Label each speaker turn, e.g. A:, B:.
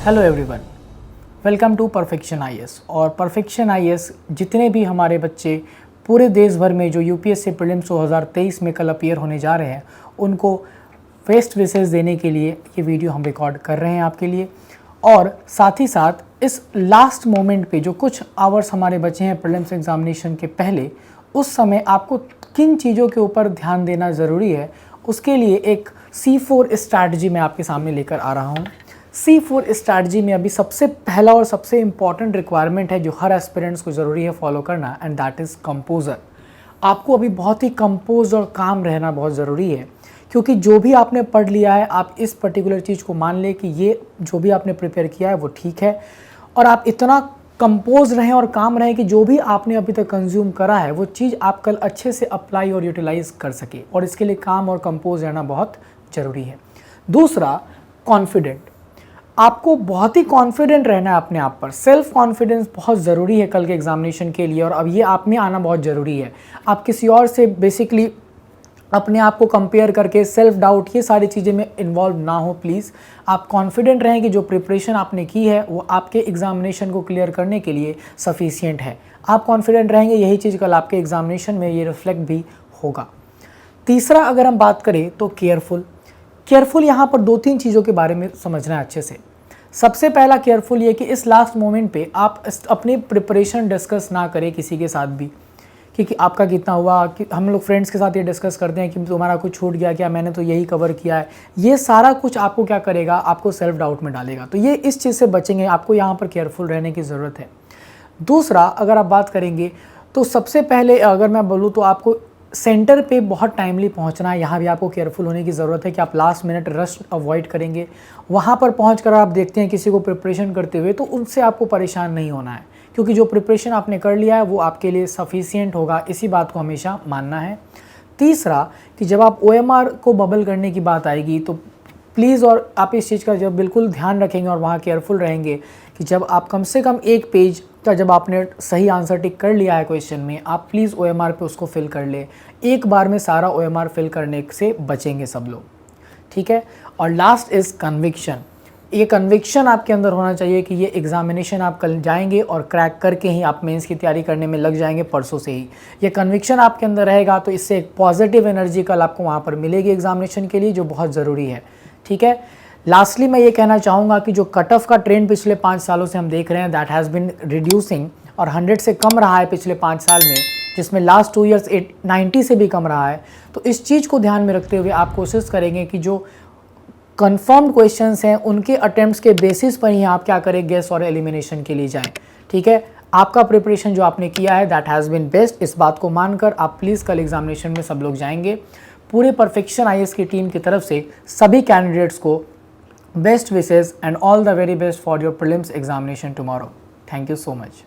A: Hello everyone, welcome to Perfection IAS. और Perfection IAS जितने भी हमारे बच्चे पूरे देश भर में जो यूपीएससी प्रीलिम्स 2023 में कल अपीयर होने जा रहे हैं उनको बेस्ट विशेस देने के लिए ये वीडियो हम रिकॉर्ड कर रहे हैं आपके लिए। और साथ ही साथ इस लास्ट मोमेंट पे जो कुछ आवर्स हमारे बचे हैं प्रीलिम्स एग्जामिनेशन के पहले, उस समय आपको किन चीज़ों के ऊपर ध्यान देना ज़रूरी है, उसके लिए एक C4 स्ट्रैटेजी मैं आपके सामने लेकर आ रहा हूँ। C4 स्ट्रैटेजी में अभी सबसे पहला और सबसे इम्पॉर्टेंट रिक्वायरमेंट है जो हर एस्पिरेंट्स को ज़रूरी है फॉलो करना, एंड दैट इज़ कंपोजर। आपको अभी बहुत ही कंपोज और काम रहना बहुत ज़रूरी है, क्योंकि जो भी आपने पढ़ लिया है आप इस पर्टिकुलर चीज़ को मान लें कि ये जो भी आपने प्रिपेयर किया है वो ठीक है, और आप इतना कंपोज रहें और काम रहें कि जो भी आपने अभी तक कंज्यूम करा है वो चीज़ आप कल अच्छे से अप्लाई और यूटिलाइज कर सके, और इसके लिए काम और कंपोज रहना बहुत ज़रूरी है। दूसरा, कॉन्फिडेंट। आपको बहुत ही कॉन्फिडेंट रहना है अपने आप पर। सेल्फ कॉन्फिडेंस बहुत ज़रूरी है कल के एग्जामिनेशन के लिए, और अब ये आप में आना बहुत ज़रूरी है। आप किसी और से बेसिकली अपने आप को कंपेयर करके सेल्फ डाउट ये सारी चीज़ें में इन्वॉल्व ना हो प्लीज़। आप कॉन्फिडेंट रहें कि जो प्रिपरेशन आपने की है वो आपके एग्जामिनेशन को क्लियर करने के लिए सफिशिएंट है। आप कॉन्फिडेंट रहेंगे, यही चीज़ कल आपके एग्जामिनेशन में ये रिफ्लेक्ट भी होगा। तीसरा, अगर हम बात करें तो केयरफुल यहाँ पर 2-3 चीज़ों के बारे में समझना है अच्छे से। सबसे पहला केयरफुल ये कि इस लास्ट मोमेंट पे आप अपनी प्रिपरेशन डिस्कस ना करें किसी के साथ भी, कि आपका कितना हुआ। कि हम लोग फ्रेंड्स के साथ ये डिस्कस करते हैं कि तुम्हारा कुछ छूट गया क्या, मैंने तो यही कवर किया है। ये सारा कुछ आपको क्या करेगा, आपको सेल्फ डाउट में डालेगा। तो ये इस चीज़ से बचेंगे, आपको यहाँ पर केयरफुल रहने की ज़रूरत है। दूसरा, अगर आप बात करेंगे तो सबसे पहले अगर मैं बोलूँ तो आपको सेंटर पे बहुत टाइमली पहुंचना है। यहाँ भी आपको केयरफुल होने की ज़रूरत है कि आप लास्ट मिनट रश अवॉइड करेंगे। वहाँ पर पहुंचकर आप देखते हैं किसी को प्रिपरेशन करते हुए, तो उनसे आपको परेशान नहीं होना है, क्योंकि जो प्रिपरेशन आपने कर लिया है वो आपके लिए सफिशिएंट होगा। इसी बात को हमेशा मानना है। तीसरा, कि जब आप OMR को बबल करने की बात आएगी तो प्लीज़, और आप इस चीज़ का जब बिल्कुल ध्यान रखेंगे और वहाँ केयरफुल रहेंगे कि जब आप कम से कम एक पेज का जब आपने सही आंसर टिक कर लिया है क्वेश्चन में, आप प्लीज़ OMR पे उसको फिल कर ले। एक बार में सारा OMR फिल करने से बचेंगे सब लोग, ठीक है। और लास्ट इज़ कन्विक्शन। ये कन्विक्शन आपके अंदर होना चाहिए कि ये एग्जामिनेशन आप कल जाएंगे और क्रैक करके ही आप मेंस की तैयारी करने में लग जाएंगे परसों से ही। ये कन्विक्शन आपके अंदर रहेगा तो इससे एक पॉजिटिव एनर्जी कल आपको वहाँ पर मिलेगी एग्जामिनेशन के लिए, जो बहुत ज़रूरी है, ठीक है। लास्टली मैं ये कहना चाहूँगा कि जो कट ऑफ का ट्रेंड पिछले 5 सालों से हम देख रहे हैं, दैट हैज़ बिन रिड्यूसिंग, और 100 से कम रहा है पिछले 5 साल में, जिसमें लास्ट 2 ईयर्स 90 से भी कम रहा है। तो इस चीज़ को ध्यान में रखते हुए आप कोशिश करेंगे कि जो कंफर्म्ड क्वेश्चंस हैं उनके अटेम्प्ट्स के बेसिस पर ही आप क्या करें, गेस और एलिमिनेशन के लिए जाएं, ठीक है। आपका प्रिपरेशन जो आपने किया है दैट हैज़ बिन बेस्ट, इस बात को मानकर आप प्लीज़ कल एग्जामिनेशन में सब लोग जाएंगे। पूरे परफेक्शन आईएएस की टीम की तरफ से सभी कैंडिडेट्स को best wishes and all the very best for your prelims examination tomorrow. Thank you so much.